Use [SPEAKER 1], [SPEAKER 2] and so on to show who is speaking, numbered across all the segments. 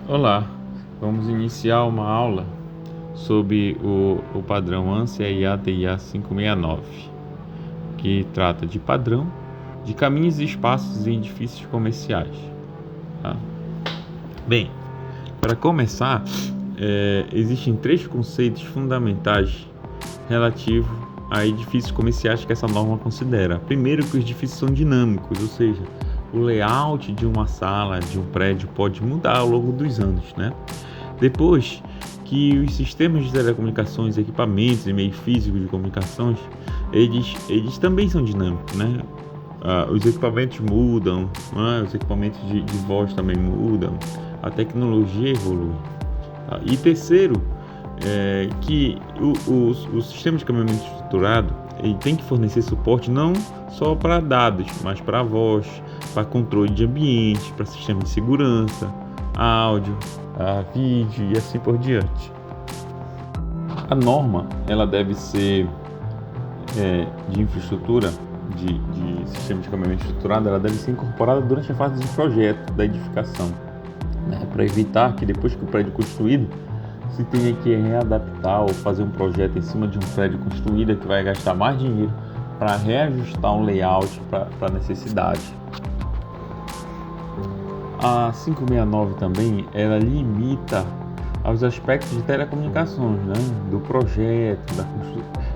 [SPEAKER 1] Olá, vamos iniciar uma aula sobre o padrão ANSI IATIA 569, que trata de padrão de caminhos e espaços em edifícios comerciais. Tá? Bem, para começar, existem 3 conceitos fundamentais relativos a edifícios comerciais que essa norma considera. Primeiro, que os edifícios são dinâmicos, ou seja, o layout de uma sala, de um prédio pode mudar ao longo dos anos, né? Depois, que os sistemas de telecomunicações, equipamentos e meio físico de comunicações, eles também são dinâmicos, né? Os equipamentos mudam, né? Os equipamentos de voz também mudam, a tecnologia evolui. E terceiro, que o sistema de caminhamento estruturado ele tem que fornecer suporte não só para dados, mas para voz, para controle de ambiente, para sistema de segurança, áudio, vídeo e assim por diante. A norma ela deve ser de infraestrutura, de sistema de caminhamento estruturado, ela deve ser incorporada durante a fase de projeto da edificação, né, para evitar que depois que o prédio é construído se tenha que readaptar ou fazer um projeto em cima de um prédio construído que vai gastar mais dinheiro para reajustar um layout para a necessidade. A 569 também, ela limita aos aspectos de telecomunicações, né? Do projeto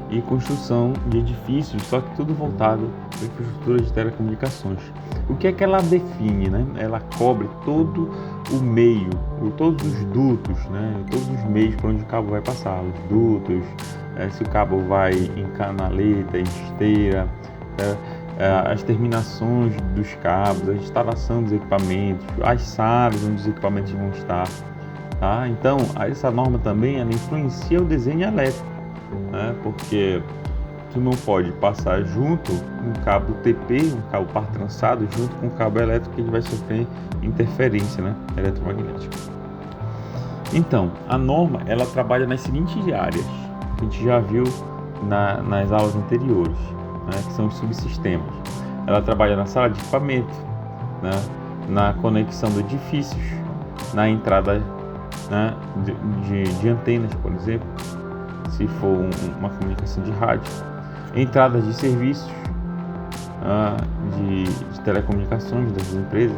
[SPEAKER 1] e construção de edifícios, só que tudo voltado para a infraestrutura de telecomunicações. O que é que ela define, né? Ela cobre todo o meio, todos os dutos, né? Todos os meios por onde o cabo vai passar, os dutos, se o cabo vai em canaleta, em esteira, as terminações dos cabos, a instalação dos equipamentos, as salas onde os equipamentos vão estar. Tá? Então, essa norma também ela influencia o desenho elétrico, né? Porque tu não pode passar junto um cabo TP, um cabo par trançado, junto com um cabo elétrico que ele vai sofrer interferência, né? Eletromagnética. Então, a norma ela trabalha nas seguintes áreas, que a gente já viu nas aulas anteriores, né? Que são os subsistemas. Ela trabalha na sala de equipamento, né? Na conexão de edifícios, na entrada, né, de antenas, por exemplo, se for uma comunicação de rádio, entradas de serviços de telecomunicações das empresas.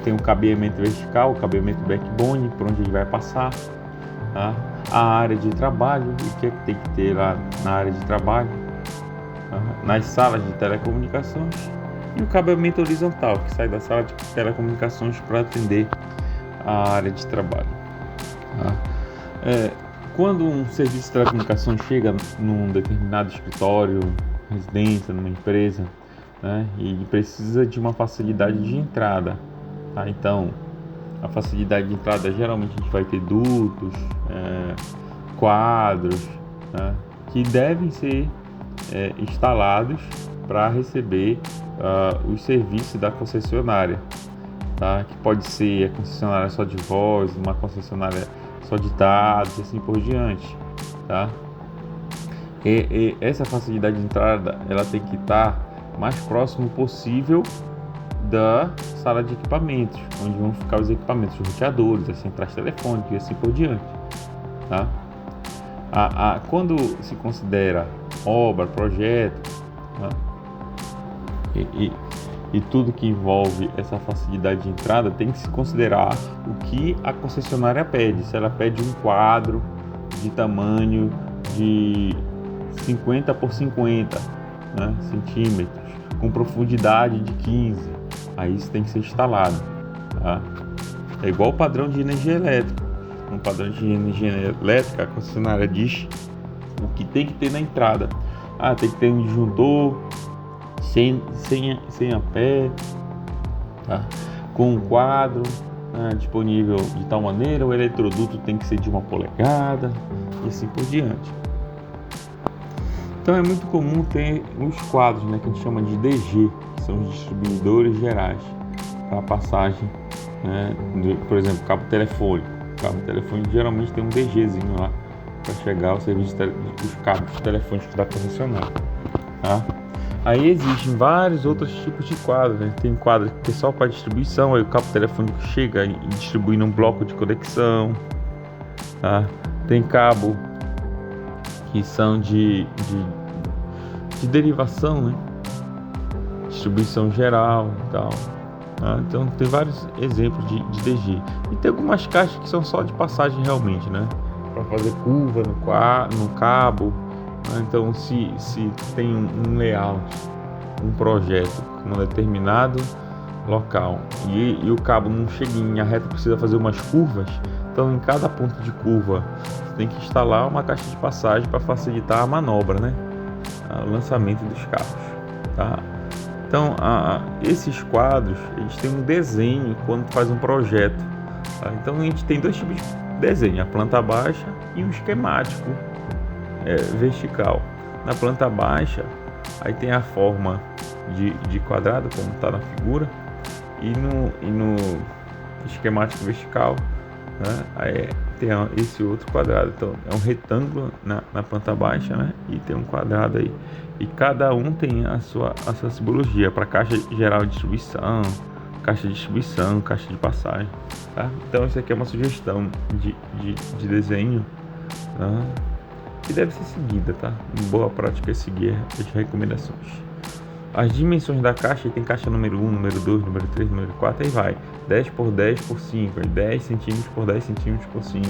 [SPEAKER 1] Tem o cabeamento vertical, o cabeamento backbone, por onde ele vai passar, tá? A área de trabalho, o que é que tem que ter lá na área de trabalho, nas salas de telecomunicações, e o cabeamento horizontal, que sai da sala de telecomunicações para atender a área de trabalho. Quando um serviço de telecomunicações chega num determinado escritório, residência, numa empresa, né, e precisa de uma facilidade de entrada, tá? Então, a facilidade de entrada geralmente a gente vai ter dutos, quadros, né, que devem ser instalados para receber os serviços da concessionária. Tá? Que pode ser a concessionária só de voz, uma concessionária só de dados e assim por diante, tá? E essa facilidade de entrada ela tem que estar mais próximo possível da sala de equipamentos, onde vão ficar os equipamentos, os roteadores, as centrais telefônicas e assim por diante, tá? Quando se considera obra, projeto, tá? E tudo que envolve essa facilidade de entrada tem que se considerar o que a concessionária pede. Se ela pede um quadro de tamanho de 50 por 50, né, centímetros, com profundidade de 15, aí isso tem que ser instalado, tá? É igual o padrão de energia elétrica. No padrão de energia elétrica, a concessionária diz o que tem que ter na entrada. Tem que ter um disjuntor 100 ampere, tá? Com um quadro disponível de tal maneira, o eletroduto tem que ser de 1 polegada e assim por diante. Então é muito comum ter os quadros, né, que a gente chama de DG, que são os distribuidores gerais para a passagem, né, por exemplo, cabo telefônico. O cabo telefônico geralmente tem um DGzinho lá para chegar ao serviço dos cabos telefônicos da concessionária, tá? Aí existem vários outros tipos de quadro, né? Tem quadro que é só para distribuição, aí o cabo telefônico chega e distribui num bloco de conexão, tá? Tem cabo que são de derivação, né? Distribuição geral e tal. Tá? Então tem vários exemplos de DG. E tem algumas caixas que são só de passagem realmente, né? Para fazer curva no cabo. Né? Então se tem um layout, um projeto com um determinado local e o cabo não chega em a reta, precisa fazer umas curvas, então em cada ponto de curva você tem que instalar uma caixa de passagem para facilitar a manobra, né? O lançamento dos carros, tá? Então esses quadros eles têm um desenho quando faz um projeto, tá? Então a gente tem dois tipos de desenho, a planta baixa e o esquemático vertical. Na planta baixa aí tem a forma de quadrado como está na figura, e no esquemático vertical, né, aí tem esse outro quadrado. Então é um retângulo na planta baixa, né, e tem um quadrado aí, e cada um tem a sua simbologia para caixa geral de distribuição, caixa de distribuição, caixa de passagem, tá? Então isso aqui é uma sugestão de desenho, tá? Que deve ser seguida, tá? Boa prática é seguir as recomendações. As dimensões da caixa, tem caixa número 1, número 2, número 3, número 4, aí vai 10 por 10 por 5, 10 centímetros por 10 centímetros por 5,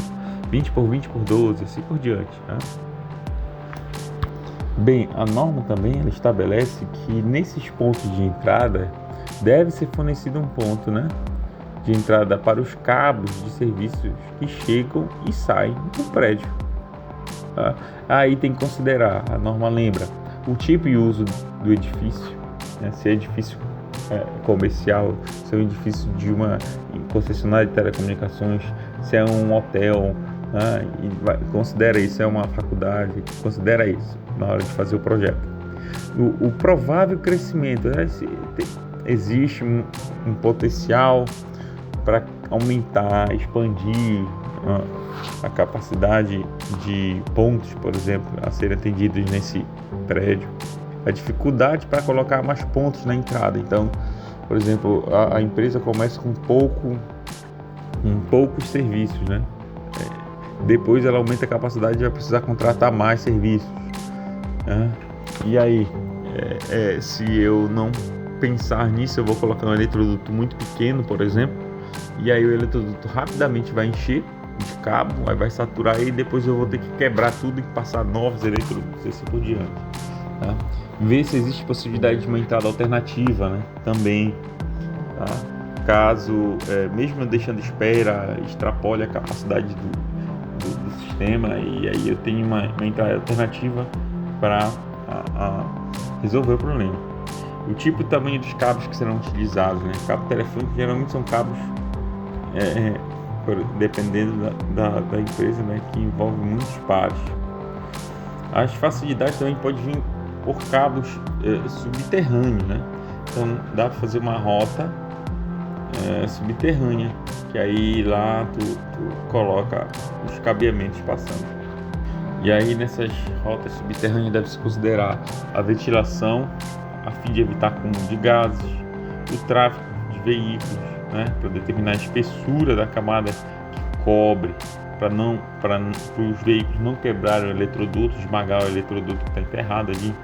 [SPEAKER 1] 20 por 20 por 12, assim por diante, tá? Bem, a norma também ela estabelece que nesses pontos de entrada deve ser fornecido um ponto, né, de entrada para os cabos de serviços que chegam e saem do prédio. Tá? Aí tem que considerar, a norma lembra, o tipo e uso do edifício, né? Se é edifício comercial, se é um edifício de uma concessionária de telecomunicações, se é um hotel, né? Considera isso, é uma faculdade, considera isso na hora de fazer o projeto. O provável crescimento, né? Existe um potencial para aumentar, expandir a capacidade de pontos, por exemplo, a serem atendidos nesse prédio, a dificuldade para colocar mais pontos na entrada. Então, por exemplo, a empresa começa com poucos serviços, né? Depois ela aumenta a capacidade e vai precisar contratar mais serviços, né? E aí, se eu não pensar nisso, eu vou colocar um eletroduto muito pequeno, por exemplo, e aí o eletroduto rapidamente vai encher de cabo, aí vai saturar e depois eu vou ter que quebrar tudo e passar novos eletrodutos, assim por diante, tá? Ver se existe possibilidade de uma entrada alternativa, né? Também, tá? Caso, mesmo deixando espera, extrapole a capacidade do sistema, e aí eu tenho uma entrada alternativa para resolver o problema. O tipo e tamanho dos cabos que serão utilizados, né? Cabo telefônico geralmente são cabos dependendo da empresa, né, que envolve muitos pares. As facilidades também podem vir por cabos subterrâneos, né? Então dá para fazer uma rota subterrânea, que aí lá tu coloca os cabeamentos passando. E aí nessas rotas subterrâneas deve-se considerar a ventilação, a fim de evitar acúmulo de gases, o tráfego de veículos, né, para determinar a espessura da camada que cobre, para os veículos não quebrarem o eletroduto, esmagar o eletroduto que está enterrado ali,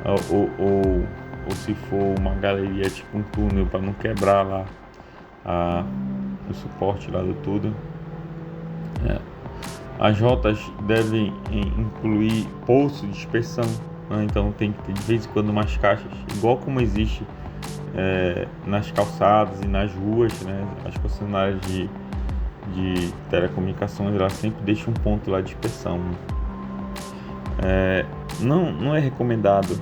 [SPEAKER 1] ou se for uma galeria tipo um túnel, para não quebrar lá o suporte lá do tudo. As rotas devem incluir poço de dispersão, né? Então tem que ter de vez em quando umas caixas, igual como existe nas calçadas e nas ruas, né? As concessionárias de telecomunicações, elas sempre deixam um ponto lá de dispersão. Não é recomendado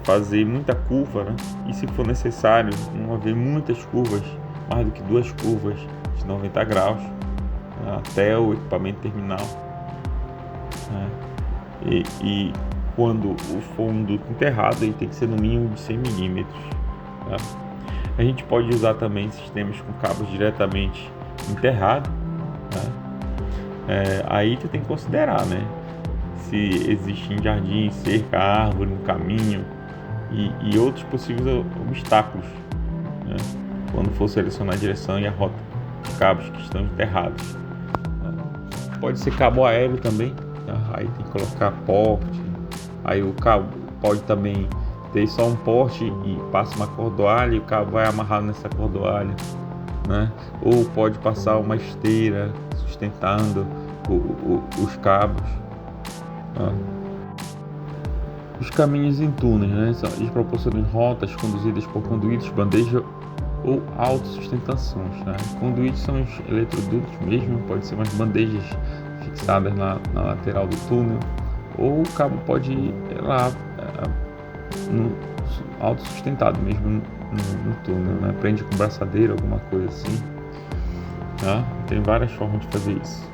[SPEAKER 1] fazer muita curva, né? E se for necessário, não haver muitas curvas, mais do que 2 curvas de 90 graus, né, até o equipamento terminal, né? E quando for um duto enterrado, ele tem que ser no mínimo de 100 milímetros. Tá? A gente pode usar também sistemas com cabos diretamente enterrados. Tá? Aí tu tem que considerar, né? Se existe em jardim, cerca, árvore, no caminho, e outros possíveis obstáculos, né, quando for selecionar a direção e a rota de cabos que estão enterrados. Pode ser cabo aéreo também, aí tem que colocar porte, aí o cabo pode também ter só um porte e passa uma cordoalha e o cabo vai amarrado nessa cordoalha, né? Ou pode passar uma esteira sustentando os cabos. Os caminhos em túneis, né? Eles proporcionam rotas conduzidas por conduítes, bandeja ou autossustentações, né? Conduítes são os eletrodutos mesmo, pode ser umas bandejas fixadas na lateral do túnel, ou o cabo pode ir lá autossustentado mesmo no túnel, né? Prende com braçadeira, alguma coisa assim, tá? Tem várias formas de fazer isso.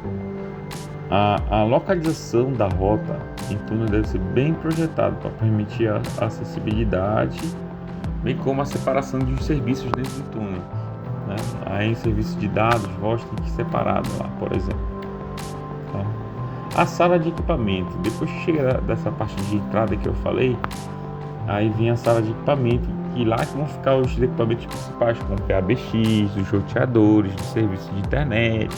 [SPEAKER 1] A localização da rota em túnel deve ser bem projetada para permitir a acessibilidade, bem como a separação dos serviços dentro do túnel, né? Aí em serviço de dados, voz tem que ir separado lá, por exemplo. Tá? A sala de equipamento, depois que chega dessa parte de entrada que eu falei, aí vem a sala de equipamento, e lá que vão ficar os equipamentos principais, como o PABX, os roteadores de serviço de internet,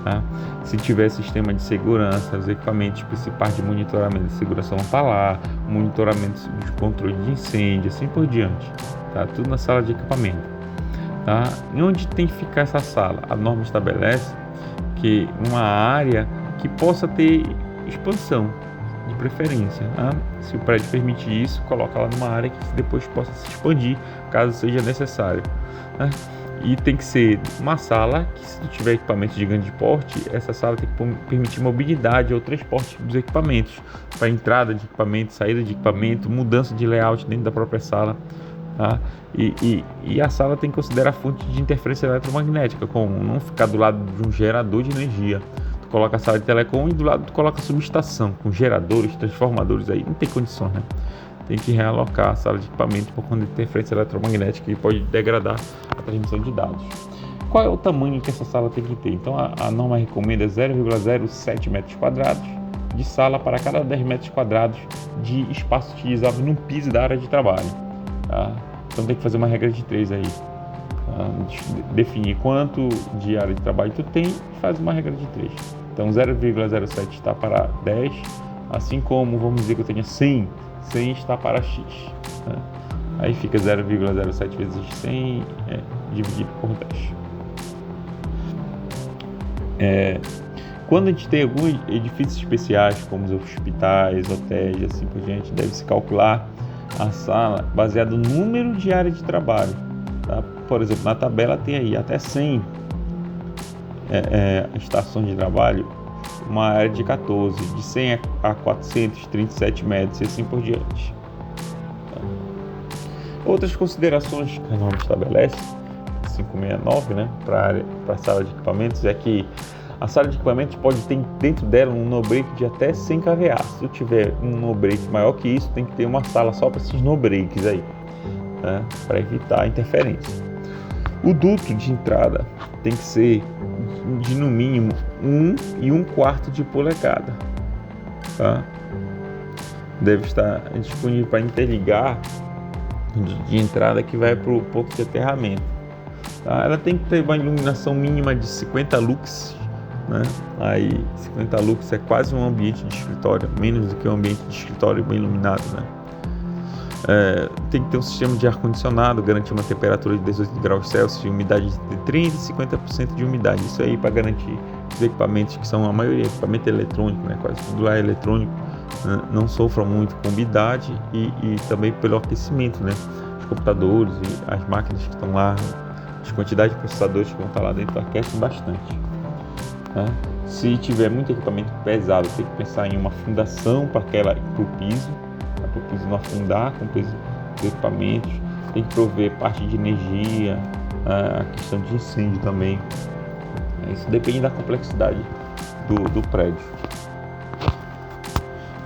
[SPEAKER 1] tá? Se tiver sistema de segurança, os equipamentos principais de monitoramento de segurança vão estar lá, monitoramento de controle de incêndio, assim por diante, tá? Tudo na sala de equipamento, tá? E onde tem que ficar essa sala? A norma estabelece que uma área que possa ter expansão, de preferência, tá? Se o prédio permitir isso, coloca lá numa área que depois possa se expandir, caso seja necessário, né? E tem que ser uma sala que, se tu tiver equipamento de grande porte, essa sala tem que permitir mobilidade ou transporte dos equipamentos, para entrada de equipamento, saída de equipamento, mudança de layout dentro da própria sala, tá? E a sala tem que considerar fonte de interferência eletromagnética, como não ficar do lado de um gerador de energia. Tu coloca a sala de telecom e do lado tu coloca a subestação, com geradores, transformadores, aí não tem condições, né? Tem que realocar a sala de equipamento por conta de interferência eletromagnética que pode degradar a transmissão de dados. Qual é o tamanho que essa sala tem que ter? Então a norma recomenda 0,07 metros quadrados de sala para cada 10 metros quadrados de espaço utilizável no piso da área de trabalho, tá? Então tem que fazer uma regra de 3 aí, tá? Definir quanto de área de trabalho tu tem e faz uma regra de 3. Então 0,07 está para 10, assim como vamos dizer que eu tenha 100 está para x, né? Aí fica 0,07 vezes 100 dividido por 10. Quando a gente tem alguns edifícios especiais, como os hospitais, hotéis e assim por diante, deve-se calcular a sala baseado no número de área de trabalho, tá? Por exemplo, na tabela tem aí até 100 estações de trabalho, uma área de 14, de 100 a 437 metros e assim por diante. Outras considerações que a norma estabelece, 569, né, para a sala de equipamentos, é que a sala de equipamentos pode ter dentro dela um no-break de até 100 kVA. Se eu tiver um no-break maior que isso, tem que ter uma sala só para esses no-breaks aí, né, para evitar interferência. O duto de entrada tem que ser de no mínimo 1 e 1/4 de polegada, tá? Deve estar disponível para interligar de entrada que vai para o ponto de aterramento, tá? Ela tem que ter uma iluminação mínima de 50 lux, né? Aí 50 lux é quase um ambiente de escritório, menos do que um ambiente de escritório bem iluminado, né? Tem que ter um sistema de ar-condicionado, garantir uma temperatura de 18 graus Celsius e umidade de 30% e 50% de umidade. Isso aí para garantir os equipamentos, que são a maioria equipamento eletrônico, né? Quase tudo lá é eletrônico, né? Não sofram muito com umidade e também pelo aquecimento, né? Os computadores e as máquinas que estão lá, as quantidades de processadores que vão estar lá dentro aquecem bastante, né? Se tiver muito equipamento pesado, tem que pensar em uma fundação para o piso não afundar com os equipamentos. Tem que prover parte de energia, a questão de incêndio também. Isso depende da complexidade do prédio,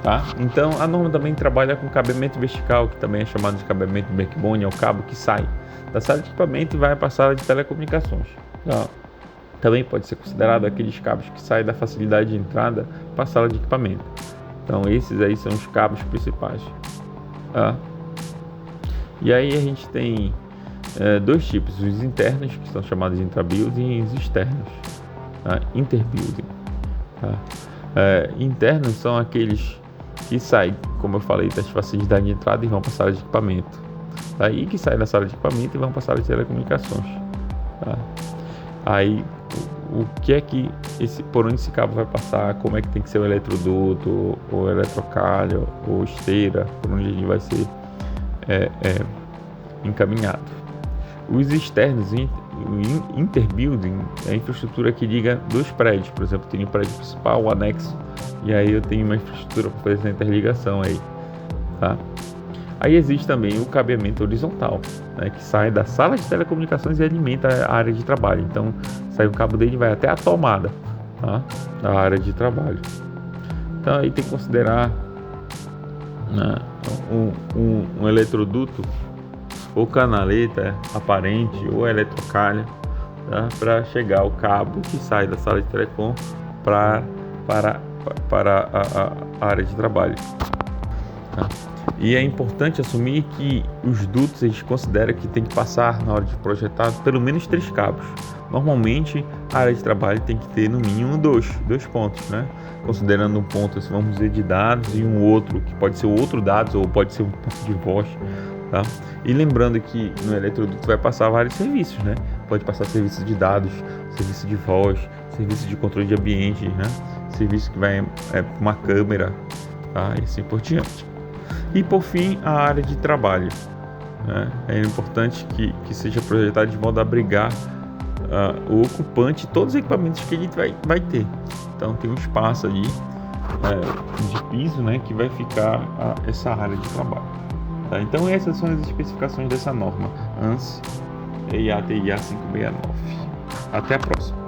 [SPEAKER 1] tá? Então a norma também trabalha com cabeamento vertical, que também é chamado de cabeamento backbone, é o cabo que sai da sala de equipamento e vai para a sala de telecomunicações, tá? Também pode ser considerado aqueles cabos que saem da facilidade de entrada para a sala de equipamento. Então esses aí são os cabos principais, tá? E aí a gente tem dois tipos, os internos, que são chamados de intrabuilding, e os externos, tá? Interbuilding. Tá? Internos são aqueles que saem, como eu falei, das facilidades de entrada e vão para a sala de equipamento. Tá? E que saem da sala de equipamento e vão para a sala de telecomunicações. Tá? Aí, o que é que por onde esse cabo vai passar, como é que tem que ser o eletroduto, o eletrocalho, ou esteira, por onde ele vai ser encaminhado. Os externos, o interbuilding, é a infraestrutura que liga dois prédios. Por exemplo, tem o prédio principal, o anexo, e aí eu tenho uma infraestrutura para fazer essa interligação aí, tá? Aí existe também o cabeamento horizontal, né, que sai da sala de telecomunicações e alimenta a área de trabalho. Então, sai o cabo dele e vai até a tomada, tá, da área de trabalho. Então, aí tem que considerar, né, um eletroduto ou canaleta aparente ou eletrocalha, tá, para chegar o cabo que sai da sala de telecom para a área de trabalho. Tá? E é importante assumir que os dutos a gente considera que tem que passar, na hora de projetar, pelo menos 3 cabos. Normalmente a área de trabalho tem que ter no mínimo dois pontos, né? Considerando um ponto, vamos dizer, de dados, e um outro que pode ser outro dados ou pode ser um ponto de voz. Tá? E lembrando que no eletroduto vai passar vários serviços, né? Pode passar serviço de dados, serviço de voz, serviço de controle de ambiente, né? Serviço que vai para uma câmera, tá? E assim por diante. E por fim, a área de trabalho, né? É importante que seja projetado de modo a abrigar o ocupante, todos os equipamentos que ele vai ter. Então tem um espaço ali de piso, né, que vai ficar essa área de trabalho. Tá? Então essas são as especificações dessa norma ANSI EIA-TIA 569. Até a próxima.